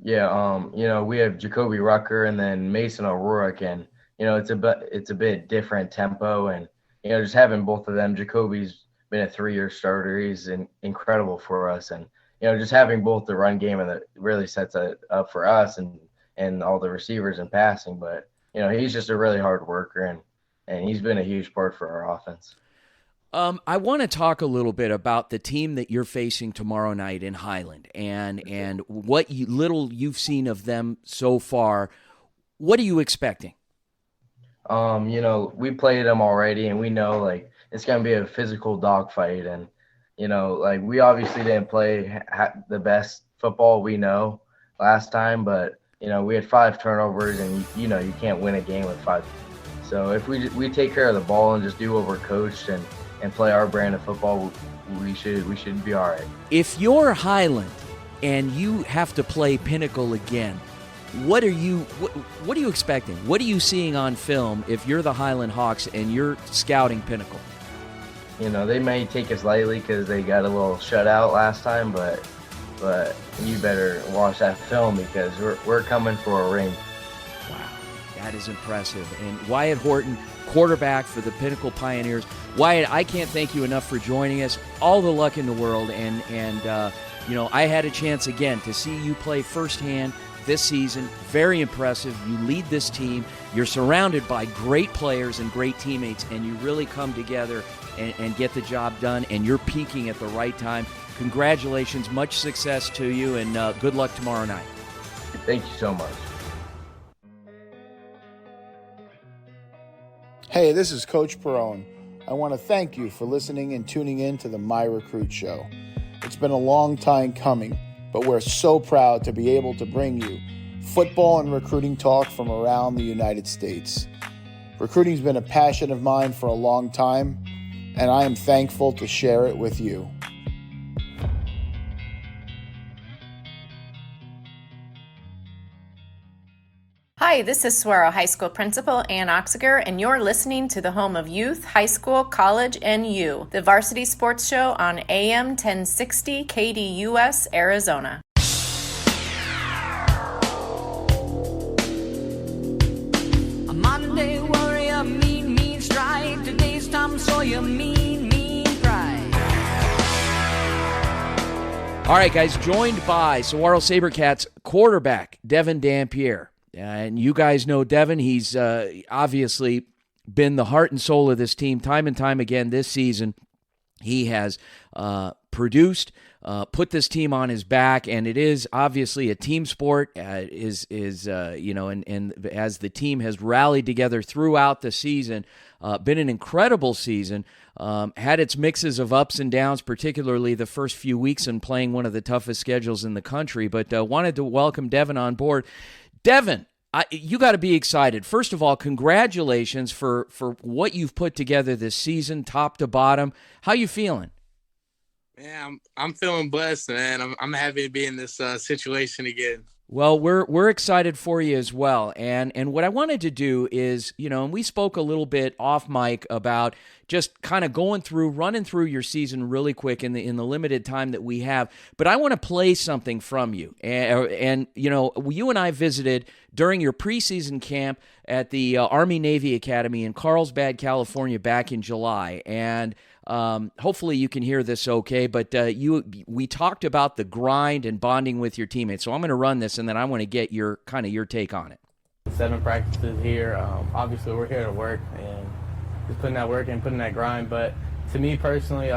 Yeah, we have Jacoby Rucker and then Mason O'Rourke, and it's a bit different tempo, and just having both of them. Jacoby's been a 3-year starter. He's incredible for us, and just having both the run game and that really sets it up for us and all the receivers and passing. But he's just a really hard worker, and he's been a huge part for our offense. I want to talk a little bit about the team that you're facing tomorrow night in Highland, and what little you've seen of them so far. What are you expecting? We played them already, and we know, like, it's going to be a physical dogfight. And, like, we obviously didn't play the best football we know last time, but, we had 5 turnovers, and, you can't win a game with 5. So if we take care of the ball and just do what we're coached and play our brand of football, we should be all right. If you're Highland and you have to play Pinnacle again, what are you expecting? What are you seeing on film if you're the Highland Hawks and you're scouting Pinnacle? They may take us lightly because they got a little shutout last time, but you better watch that film because we're coming for a ring. Wow, that is impressive. And Wyatt Horton, quarterback for the Pinnacle Pioneers. Wyatt, I can't thank you enough for joining us. All the luck in the world, and I had a chance again to see you play firsthand this season. Very impressive. You lead this team. You're surrounded by great players and great teammates, and you really come together and get the job done, and you're peaking at the right time. Congratulations. Much success to you, and good luck tomorrow night. Thank you so much. Hey, this is Coach Perrone. I want to thank you for listening and tuning in to the My Recruit Show. It's been a long time coming, but we're so proud to be able to bring you football and recruiting talk from around the United States. Recruiting's been a passion of mine for a long time, and I am thankful to share it with you. Hi, this is Saguaro High School Principal Ann Oxiger, and you're listening to the home of youth, high school, college, and you, the Varsity Sports Show on AM 1060 KDUS, Arizona. A Monday warrior, mean strike. Today's Tom Sawyer, mean pride. All right, guys, joined by Saguaro SaberCats quarterback Devin Dampier. And you guys know Devin. He's obviously been the heart and soul of this team time and time again this season. He has produced, put this team on his back, and it is obviously a team sport. And as the team has rallied together throughout the season, been an incredible season. Had its mixes of ups and downs, particularly the first few weeks and playing one of the toughest schedules in the country. But wanted to welcome Devin on board. Devin, you got to be excited. First of all, congratulations for what you've put together this season, top to bottom. How you feeling? Man, I'm feeling blessed, man. I'm happy to be in this situation again. Well, we're excited for you as well. And what I wanted to do is, and we spoke a little bit off mic about just kind of running through your season really quick in the limited time that we have. But I want to play something from you. And you and I visited during your preseason camp at the Army-Navy Academy in Carlsbad, California back in July. And hopefully you can hear this okay, but we talked about the grind and bonding with your teammates. So I'm going to run this, and then I want to get your take on it. 7 practices here. Obviously, we're here to work and just putting that work in, putting that grind. But to me personally,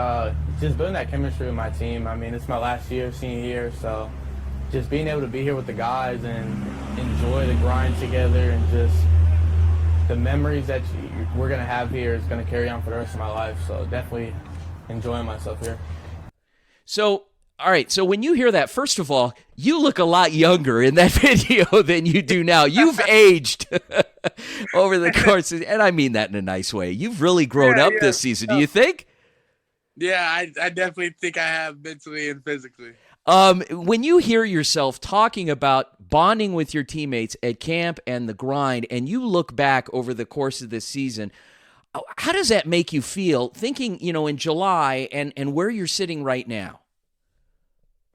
just building that chemistry with my team. I mean, it's my last year, senior year, so just being able to be here with the guys and enjoy the grind together and just the memories that we're going to have here is going to carry on for the rest of my life. So definitely enjoying myself here. So, all right. So when you hear that, first of all, you look a lot younger in that video than you do now. You've aged over the course of, and I mean that in a nice way. You've really grown up this season. Do you think? Yeah, I definitely think I have mentally and physically. When you hear yourself talking about bonding with your teammates at camp and the grind, and you look back over the course of this season, how does that make you feel thinking, in July and where you're sitting right now?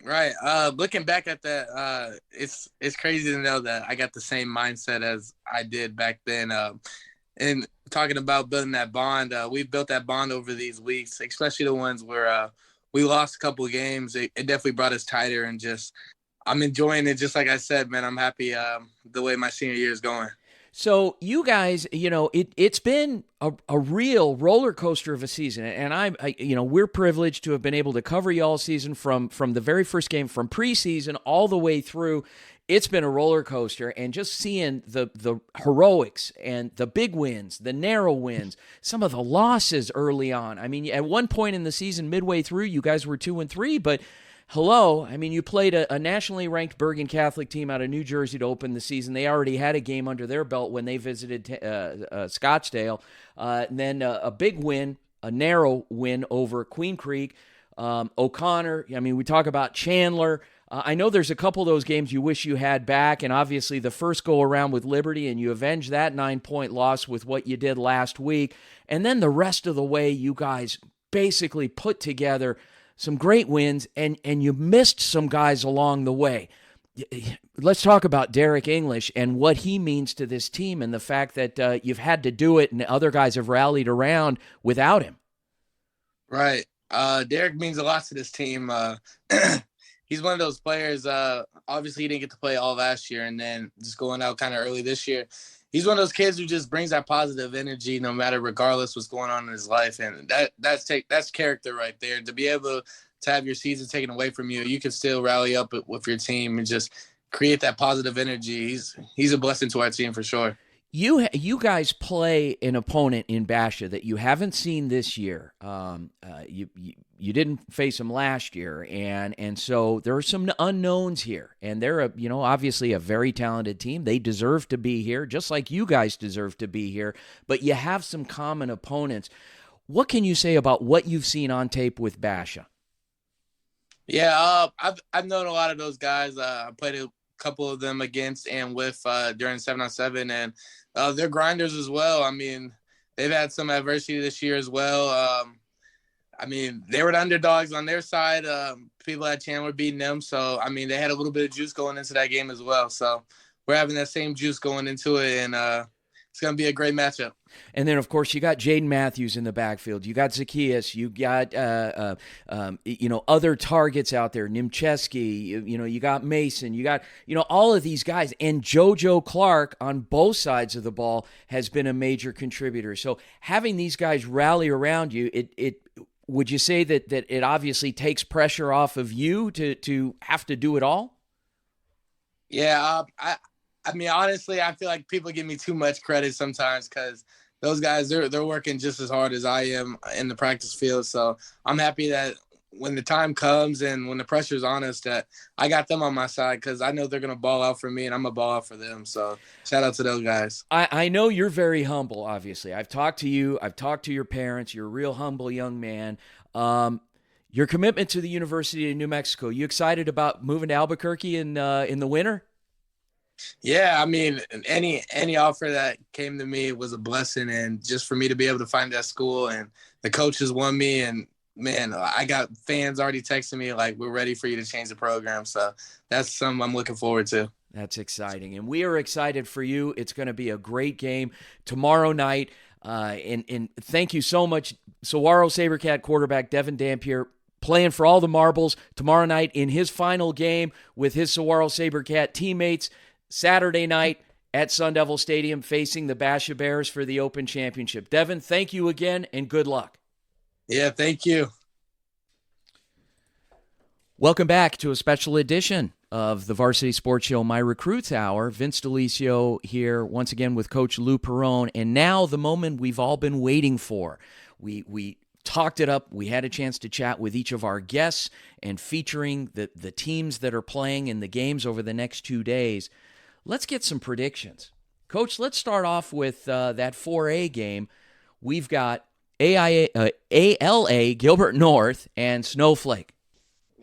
Right. Looking back at that, it's crazy to know that I got the same mindset as I did back then. And talking about building that bond, we've built that bond over these weeks, especially the ones where we lost a couple of games. It definitely brought us tighter, and just I'm enjoying it. Just like I said, man, I'm happy the way my senior year is going. So you guys, it's been a real roller coaster of a season, and we're privileged to have been able to cover you all season from the very first game, from preseason all the way through. It's been a roller coaster, and just seeing the heroics and the big wins, the narrow wins, some of the losses early on. I mean, at one point in the season, midway through, you guys were 2-3, but hello, I mean, you played a nationally ranked Bergen Catholic team out of New Jersey to open the season. They already had a game under their belt when they visited Scottsdale. Then a big win, a narrow win over Queen Creek. O'Connor, I mean, we talk about Chandler. I know there's a couple of those games you wish you had back, and obviously the first go-around with Liberty, and you avenged that 9-point loss with what you did last week. And then the rest of the way, you guys basically put together some great wins, and you missed some guys along the way. Let's talk about Derek English and what he means to this team, and the fact that you've had to do it and other guys have rallied around without him. Right. Derek means a lot to this team. He's one of those players, obviously he didn't get to play all last year, and then just going out kind of early this year. He's one of those kids who just brings that positive energy no matter, regardless what's going on in his life. And that's character right there. To be able to have your season taken away from you, you can still rally up with your team and just create that positive energy. He's a blessing to our team for sure. You guys play an opponent in Basha that you haven't seen this year. You didn't face him last year, and so there are some unknowns here. And they're obviously a very talented team. They deserve to be here, just like you guys deserve to be here. But you have some common opponents. What can you say about what you've seen on tape with Basha? Yeah, I've known a lot of those guys. I played a couple of them against and with during 7-on-7, and they're grinders as well. I mean, they've had some adversity this year as well. I mean, they were the underdogs on their side. People at Chandler beating them. So, I mean, they had a little bit of juice going into that game as well. So, we're having that same juice going into it, and it's going to be a great matchup. And then, of course, you got Jaden Matthews in the backfield. You got Zacchaeus. You got, other targets out there. Nimcheski. You got Mason. You got, all of these guys. And JoJo Clark on both sides of the ball has been a major contributor. So having these guys rally around you, it would you say that it obviously takes pressure off of you to have to do it all? Yeah, I mean, honestly, I feel like people give me too much credit sometimes because those guys, they're working just as hard as I am in the practice field. So I'm happy that when the time comes and when the pressure's on us, that I got them on my side because I know they're going to ball out for me and I'm going to ball out for them. So shout out to those guys. I know you're very humble, obviously. I've talked to you. I've talked to your parents. You're a real humble young man. Your commitment to the University of New Mexico, you excited about moving to Albuquerque in the winter? Yeah, I mean, any offer that came to me was a blessing, and just for me to be able to find that school, and the coaches want me, and man, I got fans already texting me like, we're ready for you to change the program. So that's something I'm looking forward to. That's exciting, and we are excited for you. It's going to be a great game tomorrow night. And thank you so much, Saguaro SaberCat quarterback Devin Dampier, playing for all the marbles tomorrow night in his final game with his Saguaro SaberCat teammates. Saturday night at Sun Devil Stadium facing the Basha Bears for the Open Championship. Devin, thank you again and good luck. Yeah, thank you. Welcome back to a special edition of the Varsity Sports Show, My Recruits Hour. Vince D'Aliesio here once again with Coach Lou Perrone. And now the moment we've all been waiting for. We talked it up. We had a chance to chat with each of our guests and featuring the teams that are playing in the games over the next 2 days. Let's get some predictions. Coach, let's start off with that 4A game. We've got ALA Gilbert North and Snowflake.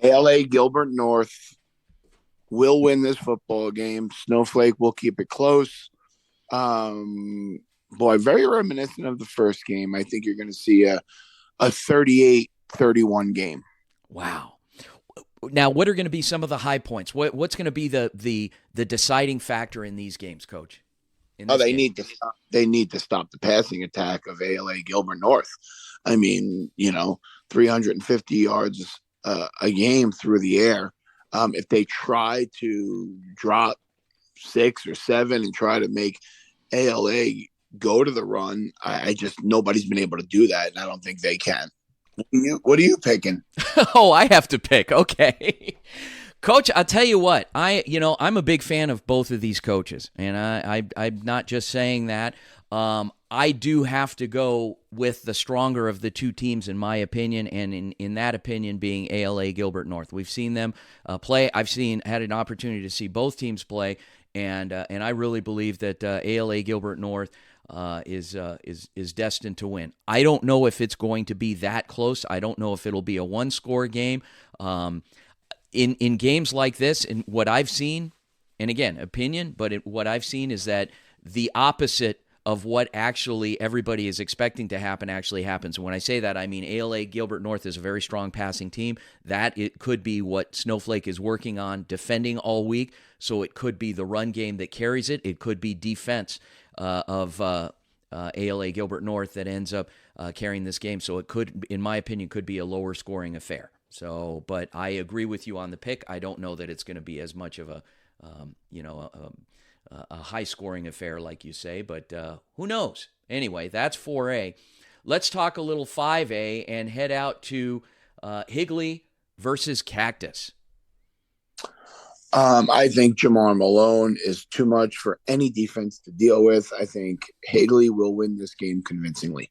ALA Gilbert North will win this football game. Snowflake will keep it close. Very reminiscent of the first game. I think you're going to see a 38-31 game. Wow. Now, what are going to be some of the high points? What's going to be the deciding factor in these games, Coach? They need to stop the passing attack of ALA Gilbert North. I mean, 350 yards a game through the air. If they try to drop 6 or 7 and try to make ALA go to the run, nobody's been able to do that, and I don't think they can. What are you picking? Oh, I have to pick. Okay. Coach, I'll tell you what. I'm a big fan of both of these coaches, and I'm not just saying that. I do have to go with the stronger of the two teams, in my opinion, and in that opinion being ALA Gilbert North. We've seen them play. I've had an opportunity to see both teams play, and I really believe that ALA Gilbert North is destined to win. I don't know if it's going to be that close. I don't know if it'll be a one-score game. In games like this, and what I've seen, and again, opinion, but what I've seen is that the opposite of what actually everybody is expecting to happen actually happens. And when I say that, I mean ALA Gilbert North is a very strong passing team. That it could be what Snowflake is working on defending all week. So it could be the run game that carries it. It could be defense of ALA Gilbert North that ends up carrying this game. So it could, in my opinion, could be a lower scoring affair. So, but I agree with you on the pick. I don't know that it's going to be as much of a high-scoring affair like you say, but who knows? Anyway, that's 4A. Let's talk a little 5A and head out to Higley versus Cactus. I think Jamar Malone is too much for any defense to deal with. I think Higley will win this game convincingly.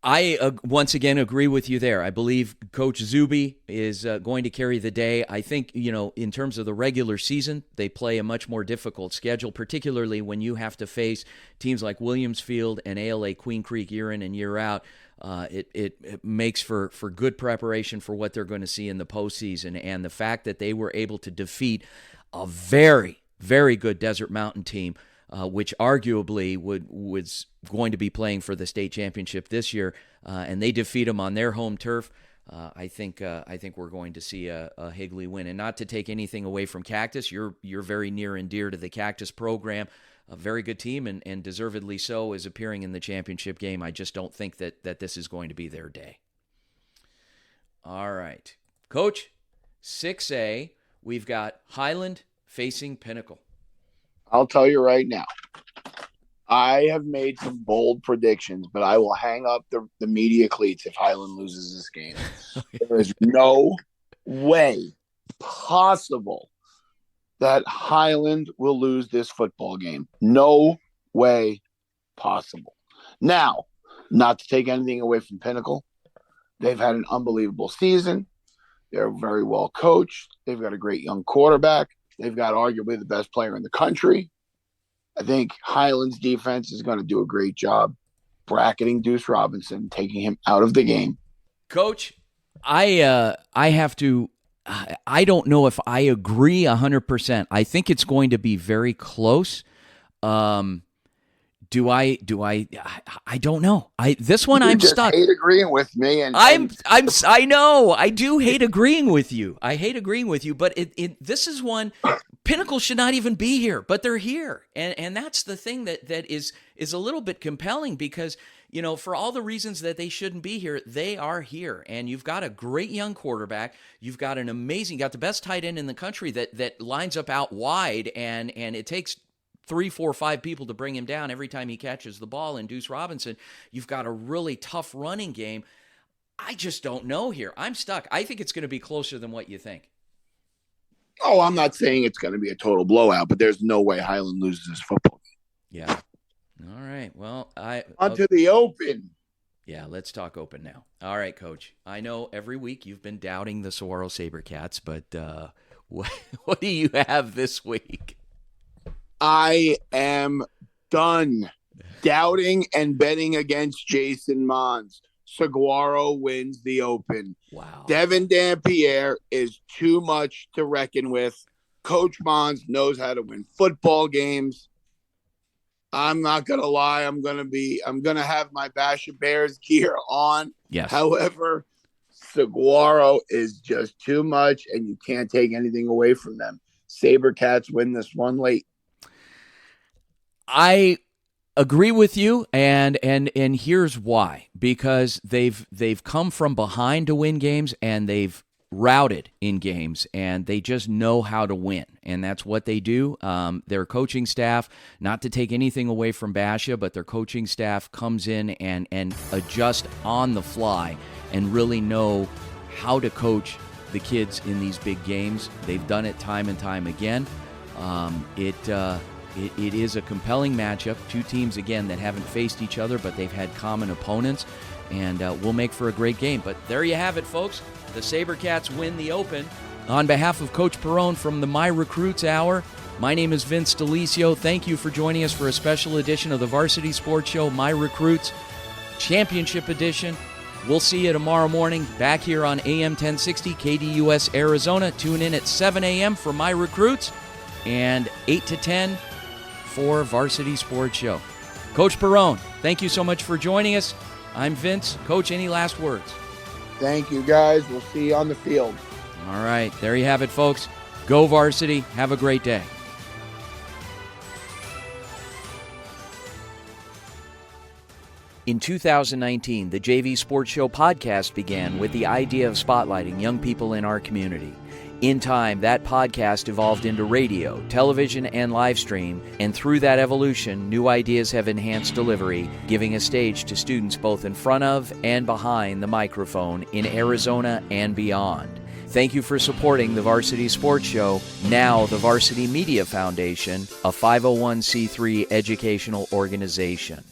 I once again agree with you there. I believe Coach Zuby is going to carry the day. I think, in terms of the regular season, they play a much more difficult schedule, particularly when you have to face teams like Williamsfield and ALA Queen Creek year in and year out. It makes for good preparation for what they're going to see in the postseason. And the fact that they were able to defeat a very, very good Desert Mountain team, which arguably was going to be playing for the state championship this year, and they defeat them on their home turf. I think we're going to see a Higley win. And not to take anything away from Cactus, you're very near and dear to the Cactus program. A very good team, and deservedly so, is appearing in the championship game. I just don't think that this is going to be their day. All right, Coach, 6A, we've got Highland facing Pinnacle. I'll tell you right now, I have made some bold predictions, but I will hang up the media cleats if Highland loses this game. There is no way possible that Highland will lose this football game. No way possible. Now, not to take anything away from Pinnacle, they've had an unbelievable season. They're very well coached. They've got a great young quarterback. They've got arguably the best player in the country. I think Highland's defense is going to do a great job bracketing Deuce Robinson, taking him out of the game. Coach, I don't know if I agree 100%. I think it's going to be very close. Do I don't know. This one I'm stuck. Hate agreeing with me, and I know. I do hate agreeing with you. I hate agreeing with you, but this is one. Pinnacle should not even be here, but they're here, and that's the thing that is a little bit compelling because for all the reasons that they shouldn't be here, they are here, and you've got a great young quarterback. You've got the best tight end in the country that lines up out wide, and it takes 3, 4, 5 people to bring him down every time he catches the ball. And Deuce Robinson, you've got a really tough running game. I just don't know here. I'm stuck. I think it's going to be closer than what you think. Oh, I'm not saying it's going to be a total blowout, but there's no way Highland loses this football game. Yeah. All right. Well, onto the Open. Yeah, let's talk Open now. All right, Coach. I know every week you've been doubting the Saguaro SaberCats, but what do you have this week? I am done doubting and betting against Jason Mons. Saguaro wins the Open. Wow. Devin Dampierre is too much to reckon with. Coach Mons knows how to win football games. I'm not going to lie. I'm going to have my Basha Bears gear on. Yes. However, Saguaro is just too much, and you can't take anything away from them. SaberCats win this one late. I agree with you, and here's why. Because they've come from behind to win games, and they've routed in games, and they just know how to win, and that's what they do. Their coaching staff, not to take anything away from Basha, but their coaching staff comes in and adjust on the fly and really know how to coach the kids in these big games. They've done it time and time again. It is a compelling matchup. Two teams, again, that haven't faced each other, but they've had common opponents, and will make for a great game. But there you have it, folks. The SaberCats win the Open. On behalf of Coach Perrone from the My Recruits Hour, my name is Vince D'Aliesio. Thank you for joining us for a special edition of the Varsity Sports Show, My Recruits Championship Edition. We'll see you tomorrow morning back here on AM 1060 KDUS Arizona. Tune in at 7 a.m. for My Recruits and 8 to 10 for Varsity Sports Show. Coach Perrone, thank you so much for joining us. I'm Vince. Coach, any last words? Thank you, guys. We'll see you on the field. All right, there you have it, folks. Go Varsity. Have a great day. In 2019, the JV Sports Show podcast began with the idea of spotlighting young people in our community. In time, that podcast evolved into radio, television, and live stream, and through that evolution, new ideas have enhanced delivery, giving a stage to students both in front of and behind the microphone in Arizona and beyond. Thank you for supporting the Varsity Sports Show, now the Varsity Media Foundation, a 501c3 educational organization.